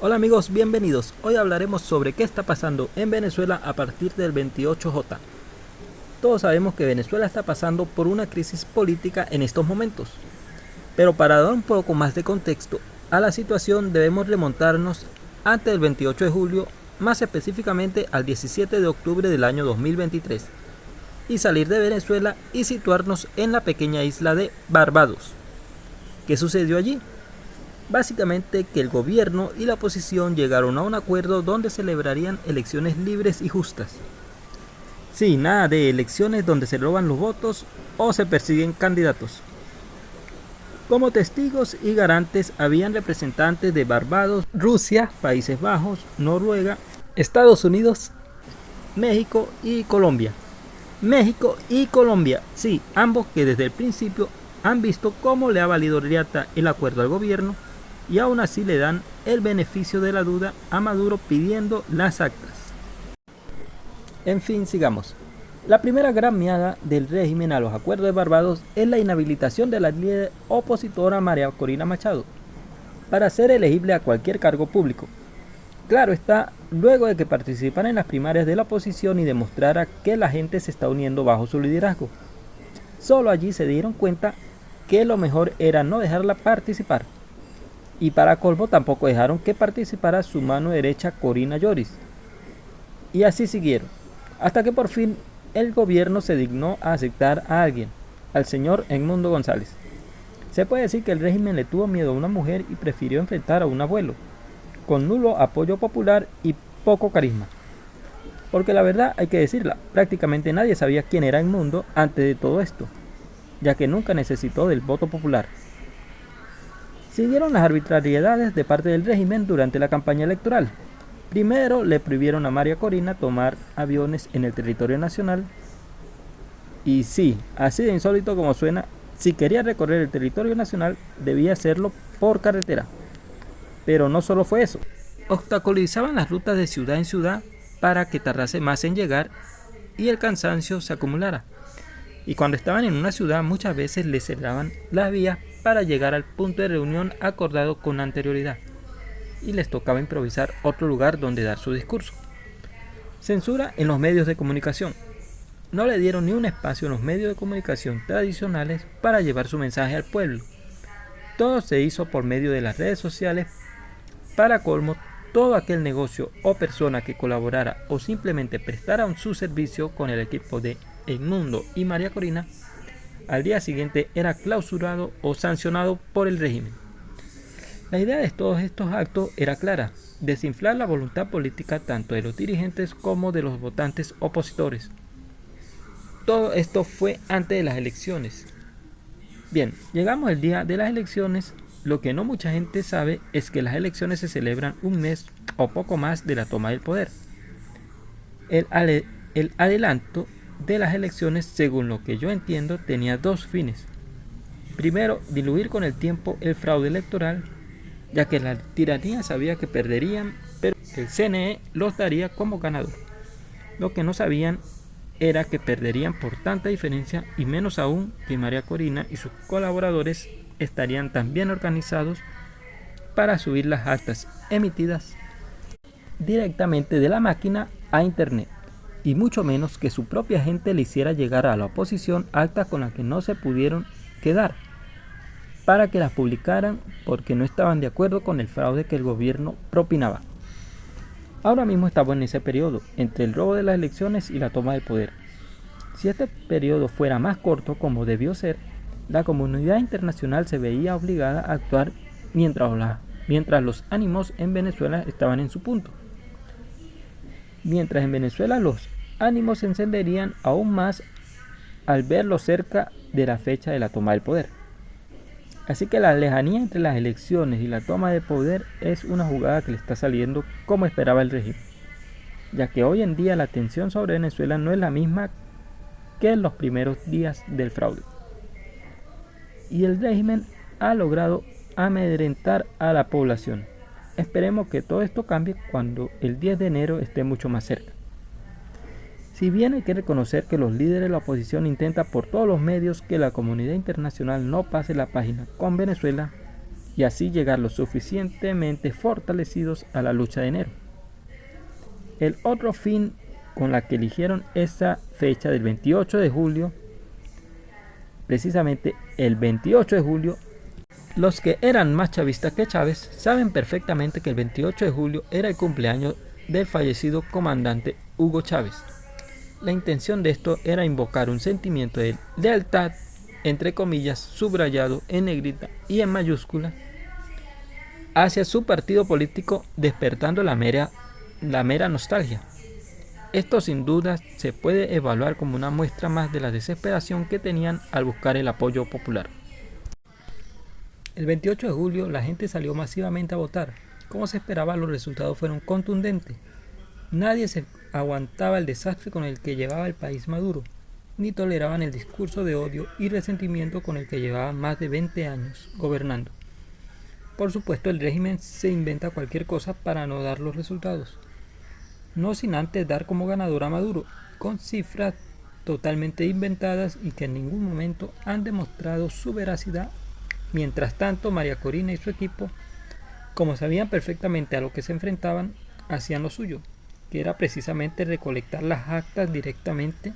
Hola amigos, bienvenidos. Hoy hablaremos sobre qué está pasando en Venezuela a partir del 28J. Todos sabemos que Venezuela está pasando por una crisis política en estos momentos. Pero para dar un poco más de contexto a la situación debemos remontarnos antes del 28 de julio, más específicamente al 17 de octubre del año 2023, y salir de Venezuela y situarnos en la pequeña isla de Barbados. ¿Qué sucedió allí? Básicamente que el gobierno y la oposición llegaron a un acuerdo donde celebrarían elecciones libres y justas. Sí, nada de elecciones donde se roban los votos o se persiguen candidatos. Como testigos y garantes habían representantes de Barbados, Rusia, Países Bajos, Noruega, Estados Unidos, México y Colombia. México y Colombia, sí, ambos que desde el principio han visto cómo le ha valido riata el acuerdo al gobierno y aún así le dan el beneficio de la duda a Maduro pidiendo las actas. En fin, sigamos. La primera gran miada del régimen a los acuerdos de Barbados es la inhabilitación de la líder opositora María Corina Machado para ser elegible a cualquier cargo público. Claro está, luego de que participara en las primarias de la oposición y demostrara que la gente se está uniendo bajo su liderazgo. Solo allí se dieron cuenta que lo mejor era no dejarla participar. Y para colmo tampoco dejaron que participara su mano derecha Corina Lloris. Y así siguieron, hasta que por fin el gobierno se dignó a aceptar a alguien, al señor Edmundo González. Se puede decir que el régimen le tuvo miedo a una mujer y prefirió enfrentar a un abuelo, con nulo apoyo popular y poco carisma. Porque la verdad hay que decirla, prácticamente nadie sabía quién era Edmundo antes de todo esto, ya que nunca necesitó del voto popular. Siguieron las arbitrariedades de parte del régimen durante la campaña electoral. Primero le prohibieron a María Corina tomar aviones en el territorio nacional. Y sí, así de insólito como suena, si quería recorrer el territorio nacional debía hacerlo por carretera. Pero no solo fue eso. Obstaculizaban las rutas de ciudad en ciudad para que tardase más en llegar y el cansancio se acumulara. Y cuando estaban en una ciudad muchas veces les cerraban las vías para llegar al punto de reunión acordado con anterioridad y les tocaba improvisar otro lugar donde dar su discurso. Censura en los medios de comunicación. No le dieron ni un espacio en los medios de comunicación tradicionales para llevar su mensaje al pueblo. Todo se hizo por medio de las redes sociales. Para colmo, todo aquel negocio o persona que colaborara o simplemente prestara su servicio con el equipo de Edmundo y María Corina, al día siguiente era clausurado o sancionado por el régimen. La idea de todos estos actos era clara: desinflar la voluntad política tanto de los dirigentes como de los votantes opositores. Todo esto fue antes de las elecciones. Bien, llegamos al día de las elecciones. Lo que no mucha gente sabe es que las elecciones se celebran un mes o poco más de la toma del poder. El adelanto de las elecciones, según lo que yo entiendo, tenía dos fines. Primero, diluir con el tiempo el fraude electoral, ya que la tiranía sabía que perderían, pero el CNE los daría como ganador. Lo que no sabían era que perderían por tanta diferencia, y menos aún que María Corina y sus colaboradores estarían tan bien organizados para subir las actas emitidas directamente de la máquina a internet, y mucho menos que su propia gente le hiciera llegar a la oposición actas con las que no se pudieron quedar, para que las publicaran porque no estaban de acuerdo con el fraude que el gobierno propinaba. Ahora mismo estamos en ese periodo, entre el robo de las elecciones y la toma del poder. Si este periodo fuera más corto, como debió ser, la comunidad internacional se veía obligada a actuar mientras los ánimos en Venezuela estaban en su punto. Mientras en Venezuela los ánimos se encenderían aún más al verlo cerca de la fecha de la toma del poder. Así que la lejanía entre las elecciones y la toma de poder es una jugada que le está saliendo como esperaba el régimen, ya que hoy en día la tensión sobre Venezuela no es la misma que en los primeros días del fraude. Y el régimen ha logrado amedrentar a la población. Esperemos que todo esto cambie cuando el 10 de enero esté mucho más cerca. Si bien hay que reconocer que los líderes de la oposición intentan por todos los medios que la comunidad internacional no pase la página con Venezuela, y así llegar lo suficientemente fortalecidos a la lucha de enero. El otro fin con la que eligieron esa fecha del 28 de julio, precisamente el 28 de julio, los que eran más chavistas que Chávez saben perfectamente que el 28 de julio era el cumpleaños del fallecido comandante Hugo Chávez. La intención de esto era invocar un sentimiento de lealtad, entre comillas, subrayado en negrita y en mayúscula, hacia su partido político, despertando la mera nostalgia. Esto sin duda se puede evaluar como una muestra más de la desesperación que tenían al buscar el apoyo popular. El 28 de julio la gente salió masivamente a votar. Como se esperaba, los resultados fueron contundentes. Nadie se aguantaba el desastre con el que llevaba el país Maduro, ni toleraban el discurso de odio y resentimiento con el que llevaba más de 20 años gobernando. Por supuesto, el régimen se inventa cualquier cosa para no dar los resultados, no sin antes dar como ganador a Maduro, con cifras totalmente inventadas y que en ningún momento han demostrado su veracidad. Mientras tanto, María Corina y su equipo, como sabían perfectamente a lo que se enfrentaban, hacían lo suyo, que era precisamente recolectar las actas directamente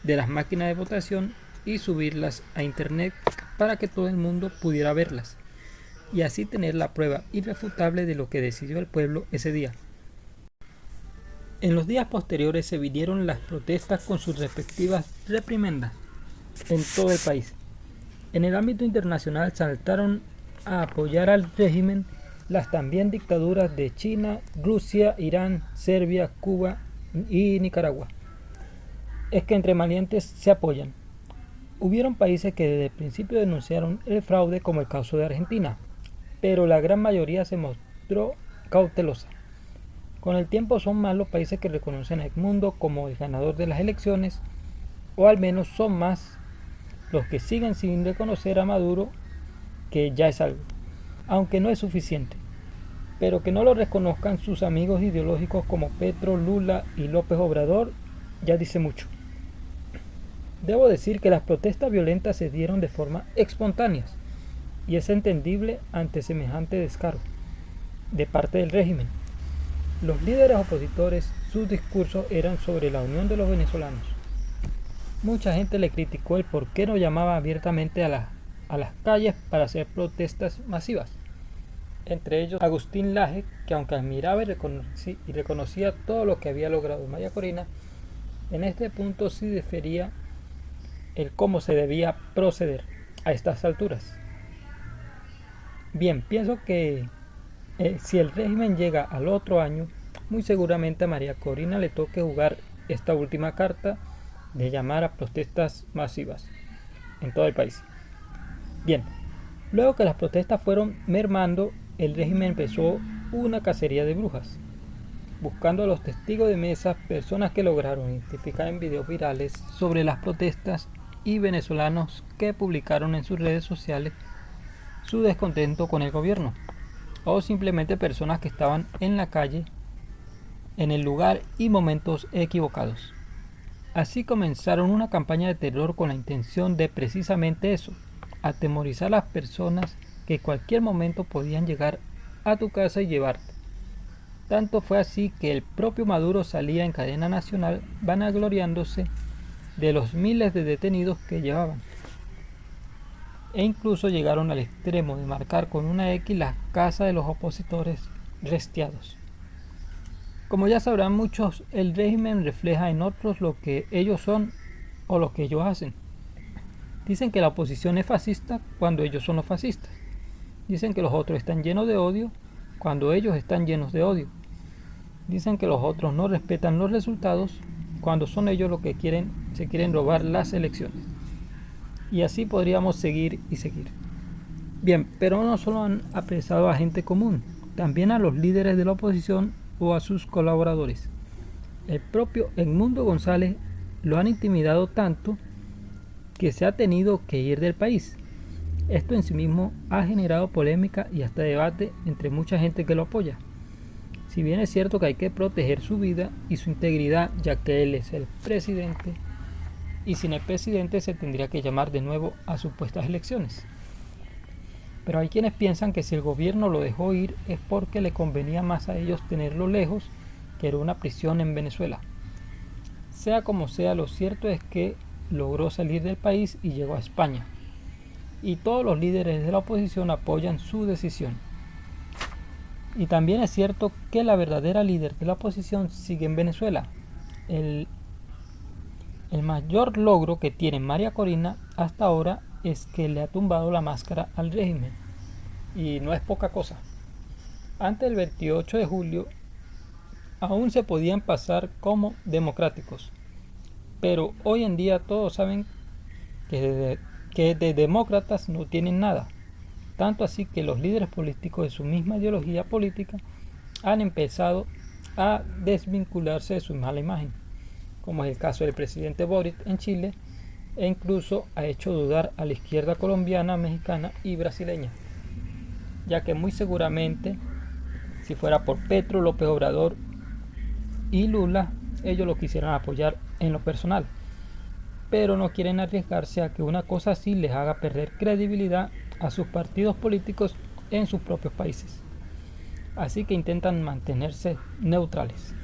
de las máquinas de votación y subirlas a internet para que todo el mundo pudiera verlas, y así tener la prueba irrefutable de lo que decidió el pueblo ese día. En los días posteriores se vinieron las protestas con sus respectivas reprimendas en todo el país. En el ámbito internacional saltaron a apoyar al régimen las también dictaduras de China, Rusia, Irán, Serbia, Cuba y Nicaragua. Es que entre valientes se apoyan. Hubieron países que desde el principio denunciaron el fraude, como el caso de Argentina, pero la gran mayoría se mostró cautelosa. Con el tiempo son más los países que reconocen a Edmundo como el ganador de las elecciones, o al menos son más los que siguen sin reconocer a Maduro, que ya es algo, aunque no es suficiente. Pero que no lo reconozcan sus amigos ideológicos como Petro, Lula y López Obrador ya dice mucho. Debo decir que las protestas violentas se dieron de forma espontánea y es entendible ante semejante descaro de parte del régimen. Los líderes opositores, sus discursos eran sobre la unión de los venezolanos. Mucha gente le criticó el por qué no llamaba abiertamente a las calles para hacer protestas masivas. Entre ellos Agustín Laje, que aunque admiraba y reconocía todo lo que había logrado María Corina, en este punto sí difería el cómo se debía proceder a estas alturas. Bien, pienso que si el régimen llega al otro año, muy seguramente a María Corina le toque jugar esta última carta de llamar a protestas masivas en todo el país. Bien, luego que las protestas fueron mermando, el régimen empezó una cacería de brujas, buscando a los testigos de mesa, personas que lograron identificar en videos virales sobre las protestas y venezolanos que publicaron en sus redes sociales su descontento con el gobierno, o simplemente personas que estaban en la calle, en el lugar y momentos equivocados. Así comenzaron una campaña de terror con la intención de precisamente eso, atemorizar a las personas que en cualquier momento podían llegar a tu casa y llevarte. Tanto fue así que el propio Maduro salía en cadena nacional vanagloriándose de los miles de detenidos que llevaban. E incluso llegaron al extremo de marcar con una X las casas de los opositores restiados. Como ya sabrán muchos, el régimen refleja en otros lo que ellos son o lo que ellos hacen. Dicen que la oposición es fascista cuando ellos son los fascistas. Dicen que los otros están llenos de odio cuando ellos están llenos de odio. Dicen que los otros no respetan los resultados cuando son ellos los que se quieren robar las elecciones. Y así podríamos seguir y seguir. Bien, pero no solo han apresado a gente común, también a los líderes de la oposición o a sus colaboradores. El propio Edmundo González lo han intimidado tanto que se ha tenido que ir del país. Esto en sí mismo ha generado polémica y hasta debate entre mucha gente que lo apoya. Si bien es cierto que hay que proteger su vida y su integridad, ya que él es el presidente, y sin el presidente se tendría que llamar de nuevo a supuestas elecciones. Pero hay quienes piensan que si el gobierno lo dejó ir es porque le convenía más a ellos tenerlo lejos, que era una prisión en Venezuela. Sea como sea, lo cierto es que logró salir del país y llegó a España. Y todos los líderes de la oposición apoyan su decisión. Y también es cierto que la verdadera líder de la oposición sigue en Venezuela. El mayor logro que tiene María Corina hasta ahora es que le ha tumbado la máscara al régimen. Y no es poca cosa. Antes del 28 de julio aún se podían pasar como democráticos. Pero hoy en día todos saben que de demócratas no tienen nada. Tanto así que los líderes políticos de su misma ideología política han empezado a desvincularse de su mala imagen, como es el caso del presidente Boric en Chile, e incluso ha hecho dudar a la izquierda colombiana, mexicana y brasileña, ya que muy seguramente, si fuera por Petro, López Obrador y Lula, ellos lo quisieran apoyar en lo personal, pero no quieren arriesgarse a que una cosa así les haga perder credibilidad a sus partidos políticos en sus propios países. Así que intentan mantenerse neutrales.